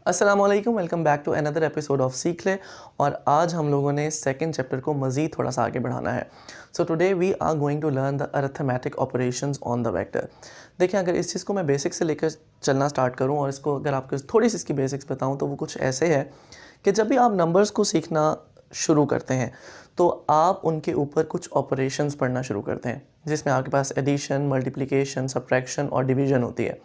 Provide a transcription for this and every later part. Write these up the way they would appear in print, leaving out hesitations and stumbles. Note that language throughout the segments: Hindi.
अस्सलाम वालेकुम, welcome back to another episode of Seekh Le. और आज हम लोगों ने सेकंड चैप्टर को मज़ीद थोड़ा सा आगे बढ़ाना है। So today we are going to learn the arithmetic operations on the vector. देखिए, अगर इस चीज़ को मैं बेसिक से लेकर चलना स्टार्ट करूँ और इसको अगर आपको थोड़ी सी इसकी बेसिक्स बताऊँ तो वो कुछ ऐसे है कि जब भी आप नंबर्स को सीखना शुरू करते हैं तो आप उनके ऊपर कुछ ऑपरेशंस पढ़ना शुरू करते हैं, जिसमें आपके पास एडिशन, मल्टीप्लिकेशन, सब्ट्रैक्शन और डिवीज़न होती है।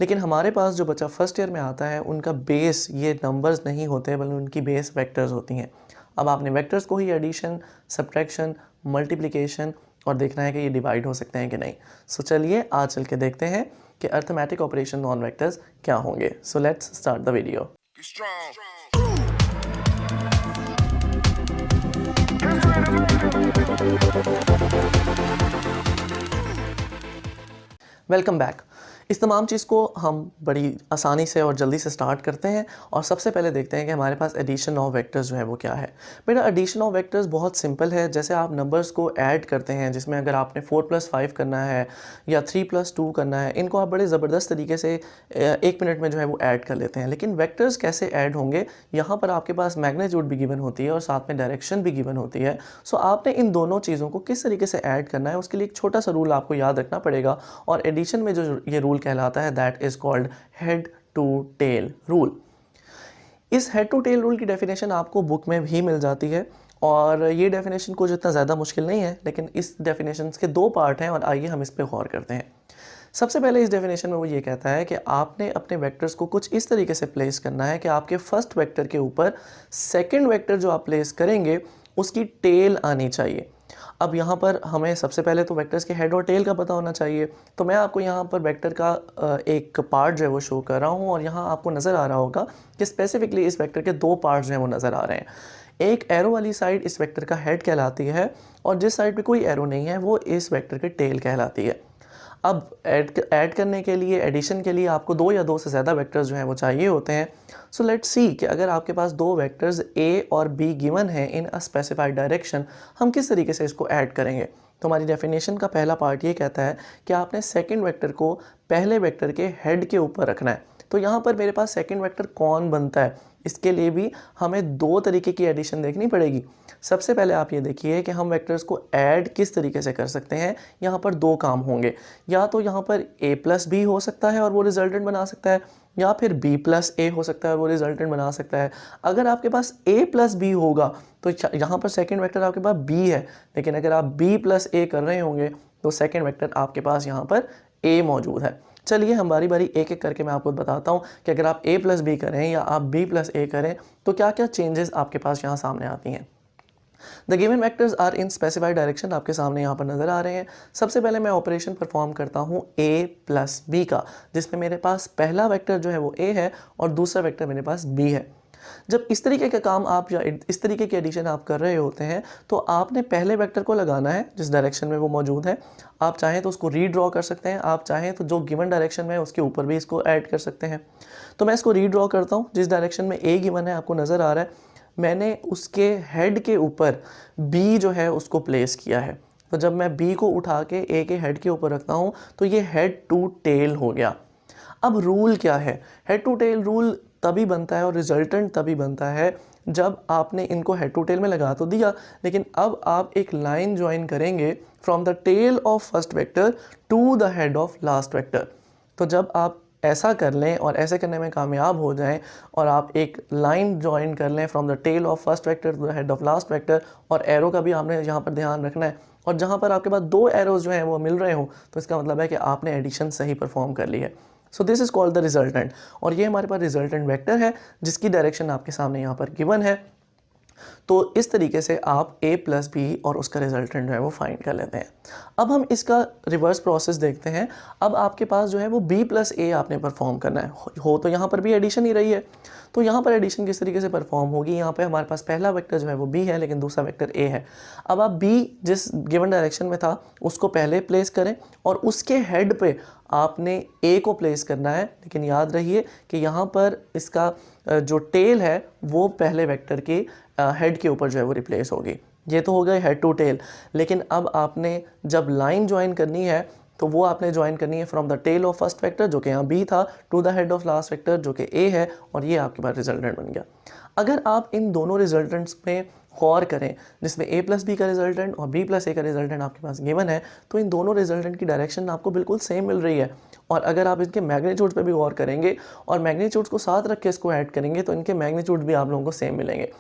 लेकिन हमारे पास जो बच्चा फर्स्ट ईयर में आता है उनका बेस ये नंबर्स नहीं होते, बल्कि उनकी बेस वेक्टर्स होती हैं। अब आपने वेक्टर्स को ही एडिशन, सब्ट्रैक्शन, मल्टीप्लिकेशन और देखना है कि ये डिवाइड हो सकते हैं कि नहीं। सो चलिए आज चल के देखते हैं कि अरिथमेटिक ऑपरेशन ऑन वेक्टर्स क्या होंगे। So let's start the video. Welcome back. इस तमाम चीज़ को हम बड़ी आसानी से और जल्दी से स्टार्ट करते हैं और सबसे पहले देखते हैं कि हमारे पास एडिशन ऑफ वेक्टर्स जो है वो क्या है। बेटा, एडिशन ऑफ वेक्टर्स बहुत सिंपल है। जैसे आप नंबर्स को ऐड करते हैं, जिसमें अगर आपने 4+5 करना है या 3+2 करना है, इनको आप बड़े ज़बरदस्त तरीके से 1 मिनट में जो है वो ऐड कर लेते हैं। लेकिन वेक्टर्स कैसे ऐड होंगे, यहाँ पर आपके पास मैग्नीट्यूड भी गिवन होती है और साथ में डायरेक्शन भी गिवन होती है। सो आपने इन दोनों चीज़ों को किस तरीके से ऐड करना है, उसके लिए एक छोटा सा रूल आपको याद रखना पड़ेगा। और एडिशन में जो ये रूल कहलाता है that is called head to tail rule. इस हेड टू टेल रूल की डेफिनेशन आपको बुक में भी मिल जाती है और ये डेफिनेशन कुछ इतना ज़्यादा मुश्किल नहीं है, लेकिन इस डेफिनेशन के 2 पार्ट हैं और आइए हम इस पर गौर करते हैं। सबसे पहले इस डेफिनेशन में वो ये कहता है कि आपने अपने वेक्टर्स को कुछ इस तरीके से प्लेस करना है कि आपके फर्स्ट वेक्टर के ऊपर सेकंड वेक्टर जो आप प्लेस करेंगे उसकी टेल आनी चाहिए। अब यहाँ पर हमें सबसे पहले तो वेक्टर्स के हेड और टेल का पता होना चाहिए। तो मैं आपको यहाँ पर वेक्टर का एक पार्ट जो है वो शो कर रहा हूँ और यहाँ आपको नज़र आ रहा होगा कि स्पेसिफिकली इस वेक्टर के 2 पार्ट्स जो हैं वो नज़र आ रहे हैं। एक एरो वाली साइड इस वेक्टर का हेड कहलाती है और जिस साइड पे कोई एरो नहीं है वो इस वेक्टर के टेल कहलाती है। अब ऐड करने के लिए, एडिशन के लिए आपको 2 या 2 से ज़्यादा वेक्टर्स जो हैं वो चाहिए होते हैं। सो लेट्स सी कि अगर आपके पास 2 वेक्टर्स ए और बी गिवन हैं इन अ स्पेसिफाइड डायरेक्शन, हम किस तरीके से इसको ऐड करेंगे। तो हमारी डेफिनेशन का पहला पार्ट ये कहता है कि आपने सेकंड वेक्टर को पहले वेक्टर के हेड के ऊपर रखना है। तो यहाँ पर मेरे पास सेकंड वेक्टर कौन बनता है, इसके लिए भी हमें 2 तरीके की एडिशन देखनी पड़ेगी। सबसे पहले आप ये देखिए कि हम वेक्टर्स को ऐड किस तरीके से कर सकते हैं। यहाँ पर 2 काम होंगे, या तो यहाँ पर a+b हो सकता है और वो रिजल्टेंट बना सकता है, या फिर b+a हो सकता है और वो रिजल्टेंट बना सकता है। अगर आपके पास a+b होगा तो यहाँ पर सेकंड वेक्टर आपके पास b है, लेकिन अगर आप b+a कर रहे होंगे तो सेकंड वेक्टर आपके पास यहाँ पर a मौजूद है। चलिए हम बारी बारी एक एक करके मैं आपको बताता हूँ कि अगर आप a+b करें या आप b+a करें तो क्या क्या चेंजेस आपके पास यहाँ सामने आती हैं। The given vectors are in specified direction आपके सामने यहाँ पर नज़र आ रहे हैं। सबसे पहले मैं ऑपरेशन परफॉर्म करता हूँ a+b का, जिसमें मेरे पास पहला वेक्टर जो है वो a है और दूसरा वेक्टर मेरे पास b है। जब इस तरीके का काम आप या इस तरीके की एडिशन आप कर रहे होते हैं तो आपने पहले वेक्टर को लगाना है जिस डायरेक्शन में वो मौजूद है। आप चाहें तो उसको रीड्रॉ कर सकते हैं, आप चाहें तो जो गिवन डायरेक्शन में है उसके ऊपर भी इसको ऐड कर सकते हैं। तो मैं इसको रीड्रॉ करता हूँ। जिस डायरेक्शन में a गिवन है आपको नज़र आ रहा है, मैंने उसके हेड के ऊपर b जो है उसको प्लेस किया है। तो जब मैं b को उठा के a के हेड के ऊपर रखता हूँ तो ये हेड टू टेल हो गया। अब रूल क्या है, हेड टू टेल रूल तभी बनता है और रिजल्टेंट तभी बनता है जब आपने इनको हेड टू टेल में लगा तो दिया, लेकिन अब आप एक लाइन ज्वाइन करेंगे from the tail of first vector to the head of last vector. तो जब आप ऐसा कर लें और ऐसे करने में कामयाब हो जाएं और आप एक लाइन ज्वाइन कर लें from the tail of first vector to the head of last vector, और एरो का भी आपने यहाँ पर ध्यान रखना है, और जहाँ पर आपके पास 2 एरोज जो हैं वो मिल रहे हों तो इसका मतलब है कि आपने एडिशन सही परफॉर्म कर ली है। So this is called the resultant, और ये हमारे पास रिजल्टेंट वेक्टर है जिसकी डायरेक्शन आपके सामने यहाँ पर गिवन है। तो इस तरीके से आप a+b और उसका रिजल्टेंट जो है वो फाइंड कर लेते हैं। अब हम इसका रिवर्स प्रोसेस देखते हैं। अब आपके पास जो है वो b+a आपने परफॉर्म करना है, हो तो यहाँ पर भी एडिशन ही रही है। तो यहाँ पर एडिशन किस तरीके से परफॉर्म होगी, यहाँ पे हमारे पास पहला वेक्टर जो है वो b है लेकिन दूसरा वेक्टर a है। अब आप b जिस गिवन डायरेक्शन में था उसको पहले प्लेस करें और उसके हेड पे आपने a को प्लेस करना है, लेकिन याद रहिए कि यहाँ पर इसका जो टेल है वो पहले वेक्टर के हेड के ऊपर जो है वो रिप्लेस होगी। ये तो हो गए हेड टू टेल, लेकिन अब आपने जब लाइन ज्वाइन करनी है तो वो आपने ज्वाइन करनी है from the tail of first vector जो कि यहाँ बी था to the head of last vector जो कि ए है, और ये आपके पास रिजल्टेंट बन गया। अगर आप इन दोनों रिजल्टेंट्स में गौर करें जिसमें a प्लस बी का रिजल्टेंट और b प्लस ए का रिजल्टेंट आपके पास गिवन है, तो इन दोनों रिजल्टेंट की डायरेक्शन आपको बिल्कुल सेम मिल रही है। और अगर आप इनके मैग्नीट्यूड पे भी गौर करेंगे और मैग्नीट्यूड्स को साथ रख के इसको ऐड करेंगे तो इनके मैग्नीट्यूड भी आप लोगों को सेम मिलेंगे।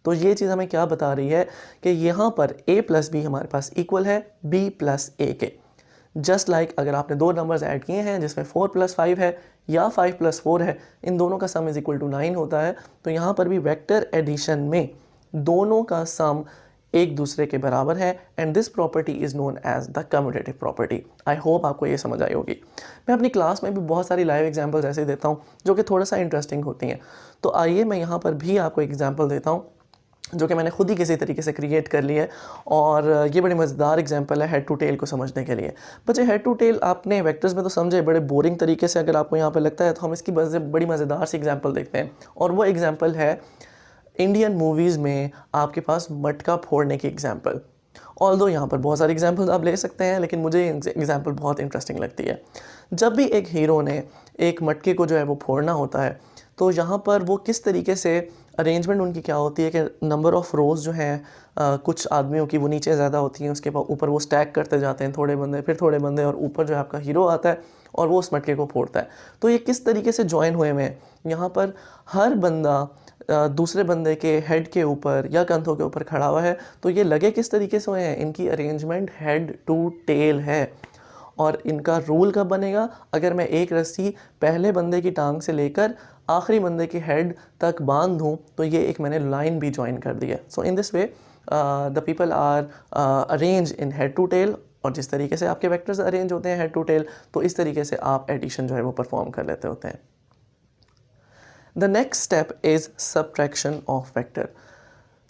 तो ये चीज़ हमें क्या बता रही है कि यहाँ पर a प्लस बी हमारे पास इक्वल है b प्लस ए के। जस्ट लाइक अगर आपने दो नंबर्स ऐड किए हैं जिसमें 4 प्लस 5 है या 5 प्लस 4 है, इन दोनों का सम इज इक्वल टू 9 होता है, तो यहाँ पर भी वेक्टर एडिशन में दोनों का सम एक दूसरे के बराबर है and this property is known as the commutative property. I hope आपको ये समझ आई होगी। मैं अपनी क्लास में भी बहुत सारी लाइव एग्जांपल्स ऐसे देता हूँ जो कि थोड़ा सा इंटरेस्टिंग होती हैं। तो आइए मैं यहाँ पर भी आपको एग्जांपल देता हूँ जो कि मैंने खुद ही किसी तरीके से क्रिएट कर लिया है, और ये बड़ी मज़ेदार एग्जांपल है हेड टू टेल को समझने के लिए। बच्चे हेड टू टेल आपने वेक्टर्स में तो समझे बड़े बोरिंग तरीके से, अगर आपको यहाँ पे लगता है तो हम इसकी बड़ी मज़ेदार सी एग्जांपल देखते हैं, और वो एग्जांपल है इंडियन मूवीज़ में आपके पास मटका फोड़ने की एग्जांपल। ऑल्दो यहाँ पर बहुत सारी एग्जांपल्स आप ले सकते हैं, लेकिन मुझे एग्जांपल बहुत इंटरेस्टिंग लगती है। जब भी एक हीरो ने एक मटके को जो है वो फोड़ना होता है, तो यहाँ पर वो किस तरीके से अरेंजमेंट उनकी क्या होती है कि नंबर ऑफ़ रोज़ जो हैं कुछ आदमियों की वो नीचे ज़्यादा होती हैं, उसके ऊपर वो स्टैक करते जाते हैं, थोड़े बंदे फिर थोड़े बंदे, और ऊपर जो है आपका हीरो आता है और वो उस मटके को फोड़ता है। तो ये किस तरीके से ज्वाइन हुए हुए हैं, यहाँ पर हर बंदा दूसरे बंदे के हेड के ऊपर या कंधों के ऊपर खड़ा हुआ है, तो ये लगे किस तरीके से हुए हैं, इनकी अरेंजमेंट हेड टू टेल है। और इनका रूल कब बनेगा, अगर मैं एक रस्सी पहले बंदे की टांग से लेकर आखिरी बंदे के हेड तक बांध दूँ तो ये एक मैंने लाइन भी ज्वाइन कर दी है। So in this way the people are arrange in head to tail, और जिस तरीके से आपके वेक्टर्स अरेंज होते हैं हेड टू टेल, तो इस तरीके से आप एडिशन जो है वो परफॉर्म कर लेते होते हैं। The next step is subtraction of vector.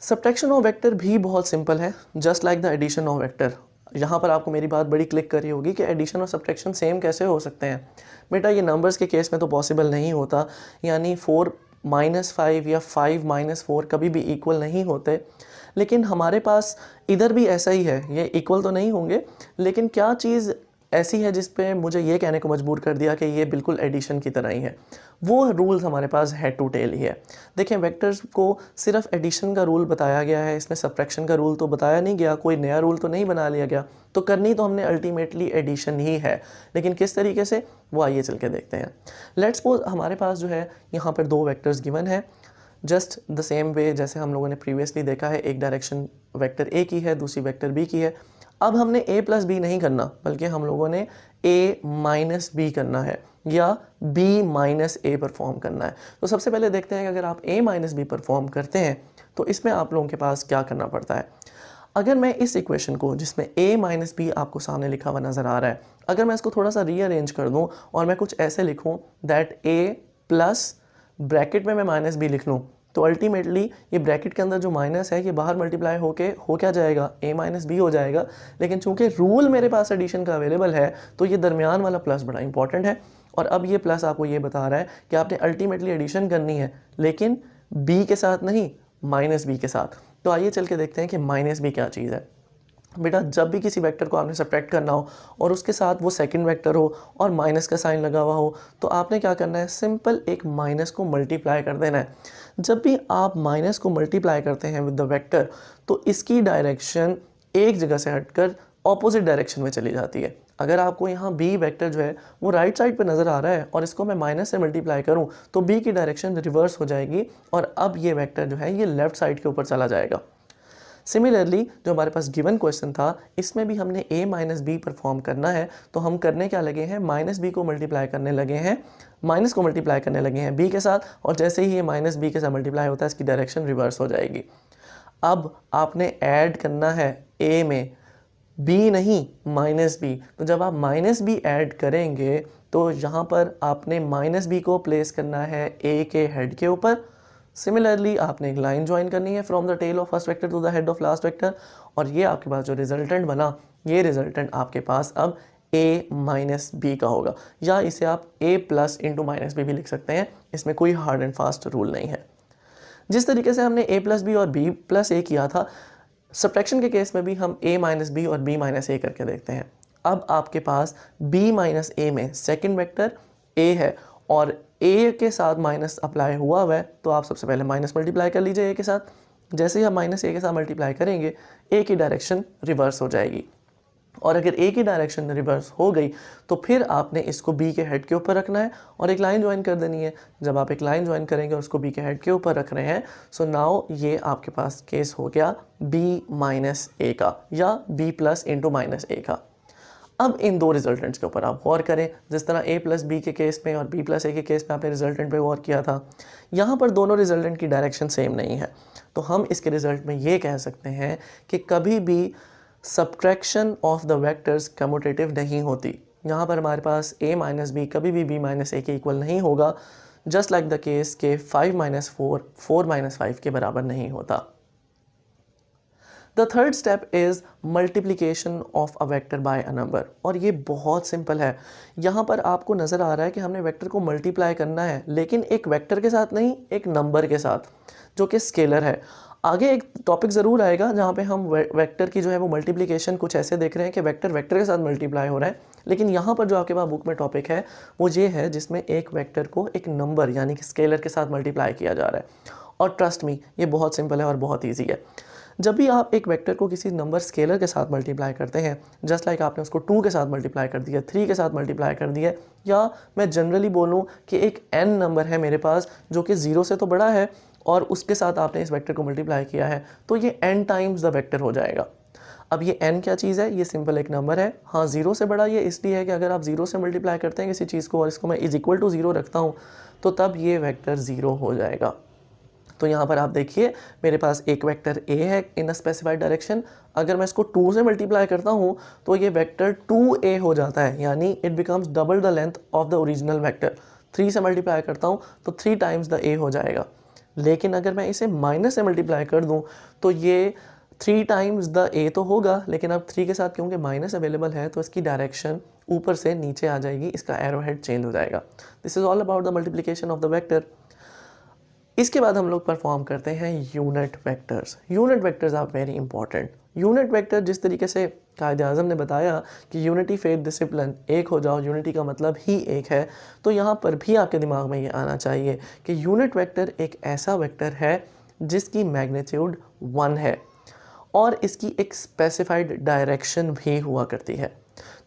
Subtraction of vector भी बहुत सिंपल है, just like the addition of vector. यहाँ पर आपको मेरी बात बड़ी क्लिक कर रही होगी कि एडिशन और सब्ट्रैक्शन सेम कैसे हो सकते हैं। बेटा ये नंबर्स के केस में तो पॉसिबल नहीं होता, यानी 4 माइनस 5 या 5 माइनस 4 कभी भी इक्वल नहीं होते। लेकिन हमारे पास इधर भी ऐसा ही है, ये इक्वल तो नहीं होंगे, लेकिन क्या चीज़ ऐसी है जिस पे मुझे ये कहने को मजबूर कर दिया कि ये बिल्कुल एडिशन की तरह ही है। वो रूल्स हमारे पास हेड टू टेल ही है। देखें वेक्टर्स को सिर्फ एडिशन का रूल बताया गया है, इसमें सब्ट्रैक्शन का रूल तो बताया नहीं गया, कोई नया रूल तो नहीं बना लिया गया। तो करनी तो हमने अल्टीमेटली एडिशन ही है, लेकिन किस तरीके से वो आइए चल के देखते हैं। लेट्स सपोज हमारे पास जो है यहाँ पर दो वेक्टर्स गिवन है, जस्ट द सेम वे जैसे हम लोगों ने प्रीवियसली देखा है। एक डायरेक्शन वेक्टर ए की है, दूसरी वेक्टर बी की है। अब हमने a प्लस बी नहीं करना, बल्कि हम लोगों ने a माइनस बी करना है या b माइनस ए परफॉर्म करना है। तो सबसे पहले देखते हैं कि अगर आप a माइनस बी परफॉर्म करते हैं तो इसमें आप लोगों के पास क्या करना पड़ता है। अगर मैं इस इक्वेशन को जिसमें a माइनस बी आपको सामने लिखा हुआ नज़र आ रहा है, अगर मैं इसको थोड़ा सा रीअरेंज कर दूं और मैं कुछ ऐसे लिखूं दैट a प्लस ब्रैकेट में मैं माइनस बी लिख लूँ, तो अल्टीमेटली ये ब्रैकेट के अंदर जो माइनस है ये बाहर मल्टीप्लाई होके हो क्या जाएगा, a माइनस बी हो जाएगा। लेकिन चूंकि रूल मेरे पास एडिशन का अवेलेबल है तो ये दरमियान वाला प्लस बड़ा इंपॉर्टेंट है, और अब ये प्लस आपको ये बता रहा है कि आपने अल्टीमेटली एडिशन करनी है, लेकिन b के साथ नहीं, माइनस बी के साथ। तो आइए चल के देखते हैं कि माइनस बी क्या चीज़ है। बेटा जब भी किसी वेक्टर को आपने सब्ट्रैक्ट करना हो और उसके साथ वो सेकंड वेक्टर हो और माइनस का साइन लगा हुआ हो, तो आपने क्या करना है, सिंपल एक माइनस को मल्टीप्लाई कर देना है। जब भी आप माइनस को मल्टीप्लाई करते हैं विद द वेक्टर, तो इसकी डायरेक्शन एक जगह से हटकर ऑपोजिट डायरेक्शन में चली जाती है। अगर आपको यहाँ बी वेक्टर जो है वो राइट साइड पे नज़र आ रहा है और इसको मैं माइनस से मल्टीप्लाई करूँ तो बी की डायरेक्शन रिवर्स हो जाएगी, और अब ये वेक्टर जो है ये लेफ्ट साइड के ऊपर चला जाएगा। सिमिलरली जो हमारे पास गिवन क्वेश्चन था, इसमें भी हमने a माइनस बी परफॉर्म करना है, तो हम करने क्या लगे हैं, माइनस बी को मल्टीप्लाई करने लगे हैं, माइनस को मल्टीप्लाई करने लगे हैं b के साथ, और जैसे ही ये माइनस बी के साथ मल्टीप्लाई होता है इसकी डायरेक्शन रिवर्स हो जाएगी। अब आपने ऐड करना है a में b नहीं माइनस बी, तो जब आप माइनस बी ऐड करेंगे तो यहाँ पर आपने माइनस बी को प्लेस करना है a के हेड के ऊपर। सिमिलरली आपने एक लाइन ज्वाइन करनी है from the tail of first vector to the head of last vector, और ये आपके पास जो रिजल्टेंट बना, ये रिजल्टेंट आपके पास अब a माइनस बी का होगा, या इसे आप a plus into minus B भी लिख सकते हैं। इसमें कोई हार्ड एंड फास्ट रूल नहीं है। जिस तरीके से हमने a प्लस बी और b प्लस ए किया था, सब्ट्रैक्शन के केस में भी हम a माइनस बी और b माइनस ए करके देखते हैं। अब आपके पास b माइनस ए में सेकंड वेक्टर a है और a के साथ माइनस अप्लाई हुआ है, तो आप सबसे पहले माइनस मल्टीप्लाई कर लीजिए a के साथ। जैसे ही आप माइनस a के साथ मल्टीप्लाई करेंगे a की डायरेक्शन रिवर्स हो जाएगी, और अगर a की डायरेक्शन रिवर्स हो गई तो फिर आपने इसको b के हेड के ऊपर रखना है और एक लाइन ज्वाइन कर देनी है। जब आप एक लाइन ज्वाइन करेंगे और उसको b के हेड के ऊपर रख रहे हैं, सो नाउ ये आपके पास केस हो गया b माइनस ए का या b प्लस इंटू माइनस ए का। अब इन दो रिजल्टेंट्स के ऊपर आप गौर करें, जिस तरह a प्लस बी के केस में और b प्लस ए के केस में आपने रिजल्टेंट पे गौर किया था, यहाँ पर दोनों रिजल्टेंट की डायरेक्शन सेम नहीं है। तो हम इसके रिजल्ट में ये कह सकते हैं कि कभी भी subtraction of the vectors commutative नहीं होती। यहाँ पर हमारे पास a माइनस बी कभी भी b माइनस ए के इक्वल नहीं होगा, जस्ट लाइक द केस के 5 माइनस 4 माइनस 5 के बराबर नहीं होता। The third step is multiplication of a vector by a number, और ये बहुत सिंपल है। यहाँ पर आपको नज़र आ रहा है कि हमने वेक्टर को मल्टीप्लाई करना है, लेकिन एक वेक्टर के साथ नहीं, एक नंबर के साथ जो कि स्केलर है। आगे एक टॉपिक ज़रूर आएगा जहाँ पे हम वेक्टर की जो है वो मल्टीप्लिकेशन कुछ ऐसे देख रहे हैं कि वेक्टर वेक्टर के साथ मल्टीप्लाई हो रहा है, लेकिन यहाँ पर जो आपके पास बुक में टॉपिक है वो ये है जिसमें एक वेक्टर को एक नंबर यानी कि स्केलर के साथ मल्टीप्लाई किया जा रहा है। और ट्रस्ट मी, ये बहुत सिंपल है और बहुत ईजी है। जब भी आप एक वेक्टर को किसी नंबर स्केलर के साथ मल्टीप्लाई करते हैं, जस्ट लाइक आपने उसको 2 के साथ मल्टीप्लाई कर दिया, 3 के साथ मल्टीप्लाई कर दिया, या मैं जनरली बोलूँ कि एक n नंबर है मेरे पास जो कि 0 से तो बड़ा है और उसके साथ आपने इस वेक्टर को मल्टीप्लाई किया है, तो ये n टाइम्स द वेक्टर हो जाएगा। अब ये n क्या चीज़ है? ये सिंपल एक नंबर है। हाँ, 0 से बड़ा ये इसलिए है कि अगर आप 0 से मल्टीप्लाई करते हैं किसी चीज़ को और इसको मैं इज इक्वल टू 0 रखता हूँ, तो तब ये वेक्टर 0 हो जाएगा। तो यहाँ पर आप देखिए मेरे पास एक वेक्टर a है इन अ स्पेसिफाइड डायरेक्शन। अगर मैं इसको 2 से मल्टीप्लाई करता हूँ तो ये वेक्टर 2a हो जाता है, यानी it becomes double the length of the original vector. 3 से मल्टीप्लाई करता हूँ तो 3 टाइम्स द a हो जाएगा। लेकिन अगर मैं इसे माइनस से मल्टीप्लाई कर दूँ तो ये 3 टाइम्स द a तो होगा, लेकिन अब 3 के साथ क्योंकि माइनस अवेलेबल है तो इसकी डायरेक्शन ऊपर से नीचे आ जाएगी, इसका एरो हेड चेंज हो जाएगा। This is all about the multiplication of the vector. इसके बाद हम लोग परफॉर्म करते हैं unit vectors. Unit vectors are very important. Unit vector जिस तरीके से कायदे आज़म ने बताया कि यूनिटी फेथ डिसिप्लिन, एक हो जाओ, यूनिटी का मतलब ही एक है, तो यहाँ पर भी आपके दिमाग में ये आना चाहिए कि यूनिट वेक्टर एक ऐसा वेक्टर है जिसकी मैग्नीट्यूड 1 है और इसकी एक स्पेसिफाइड डायरेक्शन भी हुआ करती है।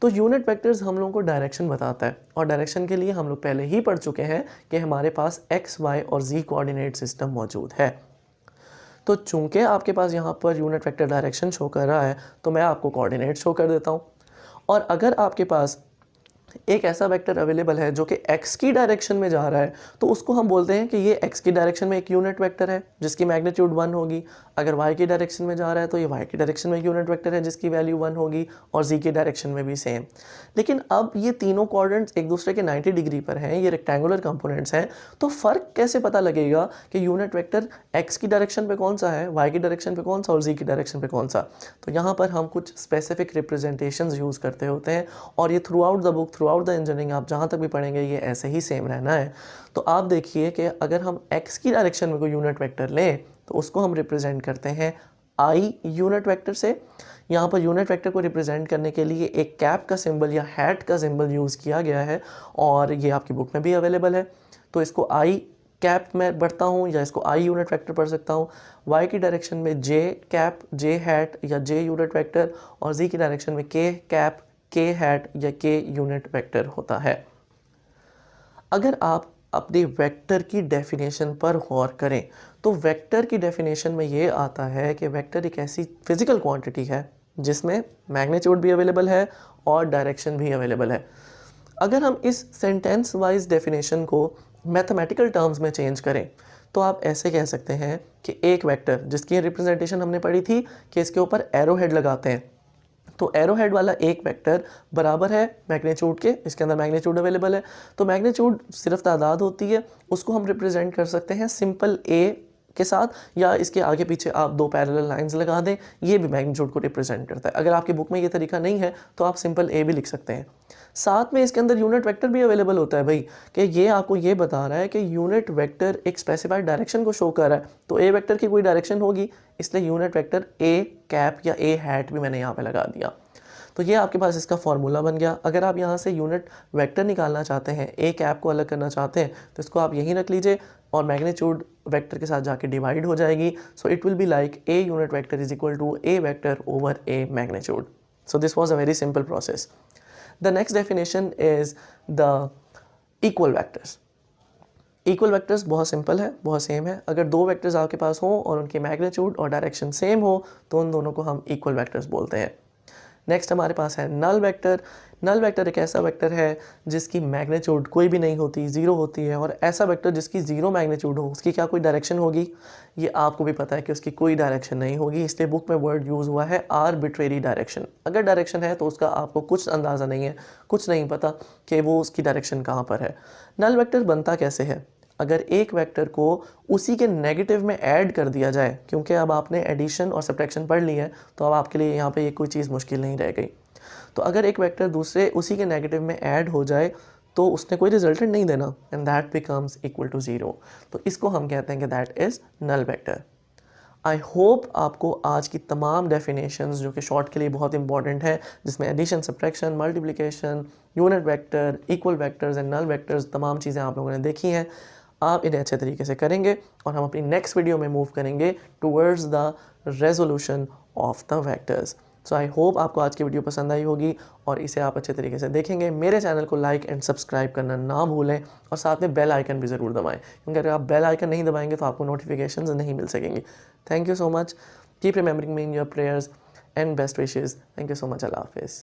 तो यूनिट वेक्टर्स हम लोगों को डायरेक्शन बताता है, और डायरेक्शन के लिए हम लोग पहले ही पढ़ चुके हैं कि हमारे पास x, y और z कोऑर्डिनेट सिस्टम मौजूद है। तो चूंकि आपके पास यहाँ per unit vector direction show कर रहा है तो मैं आपको कोऑर्डिनेट शो कर देता हूँ। और अगर आपके पास एक ऐसा वेक्टर अवेलेबल है जो कि x की डायरेक्शन में जा रहा है, तो उसको हम बोलते हैं कि ये x की डायरेक्शन में एक यूनिट वेक्टर है जिसकी मैग्नीट्यूड 1 होगी। अगर y की डायरेक्शन में जा रहा है तो ये y की डायरेक्शन में एक यूनिट वेक्टर है जिसकी वैल्यू 1 होगी, और z की डायरेक्शन में भी सेम। लेकिन अब ये तीनों कोऑर्डिनेट्स एक दूसरे के 90 डिग्री पर हैं, ये रेक्टेंगुलर कंपोनेंट्स हैं, तो फ़र्क कैसे पता लगेगा कि यूनिट वेक्टर x की डायरेक्शन पे कौन सा है, y की डायरेक्शन पे कौन सा और z की डायरेक्शन पे कौन सा? तो यहाँ पर हम कुछ स्पेसिफिक रिप्रेजेंटेशंस यूज़ करते होते हैं, और ये through out the book, through out the engineering आप जहाँ तक भी पढ़ेंगे ये ऐसे ही सेम रहना है। तो आप देखिए कि अगर हम x की डायरेक्शन में कोई यूनिट वेक्टर लें तो उसको हम रिप्रेजेंट करते हैं i यूनिट वेक्टर से। यहाँ पर यूनिट वेक्टर को रिप्रेजेंट करने के लिए एक कैप का सिंबल या हैट का सिंबल यूज़ किया गया है, और ये आपकी बुक में भी अवेलेबल है। तो इसको i कैप में बढ़ता हूँ या इसको i यूनिट वेक्टर पढ़ सकता हूँ। y की डायरेक्शन में j कैप, j हैट या j यूनिट वेक्टर, और z की डायरेक्शन में k कैप, k हैट या k यूनिट वेक्टर होता है। अगर आप अपने वेक्टर की डेफिनेशन पर गौर करें तो वेक्टर की डेफिनेशन में ये आता है कि वेक्टर एक ऐसी फिजिकल क्वांटिटी है जिसमें मैग्नीट्यूड भी अवेलेबल है और डायरेक्शन भी अवेलेबल है। अगर हम इस सेंटेंस वाइज डेफिनेशन को मैथमेटिकल टर्म्स में चेंज करें तो आप ऐसे कह सकते हैं कि एक वेक्टर जिसकी रिप्रेजेंटेशन हमने पढ़ी थी कि इसके ऊपर एरो हेड लगाते हैं, तो एरो हेड वाला एक वेक्टर बराबर है मैग्नीट्यूड के, इसके अंदर मैग्नीट्यूड अवेलेबल है। तो मैग्नीट्यूड सिर्फ तादाद होती है, उसको हम रिप्रेजेंट कर सकते हैं सिंपल a के साथ, या इसके आगे पीछे आप 2 पैरेलल लाइंस लगा दें, ये भी मैग्नीट्यूड को रिप्रेजेंट करता है। अगर आपकी बुक में ये तरीका नहीं है तो आप सिंपल a भी लिख सकते हैं। साथ में इसके अंदर यूनिट वेक्टर भी अवेलेबल होता है भाई, कि ये आपको ये बता रहा है कि यूनिट वेक्टर एक स्पेसिफाइड डायरेक्शन को शो कर रहा है, तो a वेक्टर की कोई डायरेक्शन होगी, इसलिए यूनिट वेक्टर a कैप या a हैट भी मैंने यहाँ पे लगा दिया। तो ये आपके पास इसका फॉर्मूला बन गया। अगर आप यहाँ से यूनिट वेक्टर निकालना चाहते हैं, ए कैप को अलग करना चाहते हैं, तो इसको आप यहीं रख लीजिए और मैग्नीट्यूड वेक्टर के साथ जाके डिवाइड हो जाएगी। So it will be like a unit vector is equal to a vector over a magnitude. So this was a very simple process. The next definition is the equal vectors. Equal vectors बहुत सिंपल है, बहुत सेम है। अगर दो वेक्टर्स आपके पास हो और उनके मैग्नीट्यूड और डायरेक्शन सेम हो तो उन दोनों को हम इक्वल वेक्टर्स बोलते हैं। नेक्स्ट हमारे पास है नल वेक्टर। नल वेक्टर एक ऐसा वेक्टर है जिसकी मैग्नीट्यूड कोई भी नहीं होती, ज़ीरो होती है। और ऐसा वेक्टर जिसकी ज़ीरो मैग्नीट्यूड हो, उसकी क्या कोई डायरेक्शन होगी? ये आपको भी पता है कि उसकी कोई डायरेक्शन नहीं होगी, इसलिए बुक में वर्ड यूज़ हुआ है आर्बिट्रेरी डायरेक्शन। अगर डायरेक्शन है तो उसका आपको कुछ अंदाज़ा नहीं है, कुछ नहीं पता कि वो उसकी डायरेक्शन कहाँ पर है। नल वेक्टर बनता कैसे है? अगर एक वेक्टर को उसी के नेगेटिव में ऐड कर दिया जाए, क्योंकि अब आपने एडिशन और सब्ट्रैक्शन पढ़ ली है तो अब आपके लिए यहाँ पे ये कोई चीज़ मुश्किल नहीं रह गई। तो अगर एक वेक्टर दूसरे उसी के नेगेटिव में ऐड हो जाए तो उसने कोई रिजल्टेंट नहीं देना, and that becomes equal to zero. तो इसको हम कहते हैं कि that is null vector. I hope आपको आज की तमाम डेफिनेशंस जो कि शॉर्ट के लिए बहुत इंपॉर्टेंट है, जिसमें addition, subtraction, multiplication, unit vector, equal vectors and null vectors, तमाम चीज़ें आप लोगों ने देखी हैं। आप इन्हें अच्छे तरीके से करेंगे और हम अपनी नेक्स्ट वीडियो में मूव करेंगे towards the resolution of the vectors. So I hope आपको आज की वीडियो पसंद आई होगी और इसे आप अच्छे तरीके से देखेंगे। मेरे चैनल को लाइक एंड सब्सक्राइब करना ना भूलें और साथ में बेल आइकन भी ज़रूर दबाएं, क्योंकि अगर आप बेल आइकन नहीं दबाएंगे तो आपको नोटिफिकेशंस नहीं मिल सकेंगी। Thank you so much, keep remembering me in your prayers and best wishes. Thank you so much, अल्लाह हाफिज़।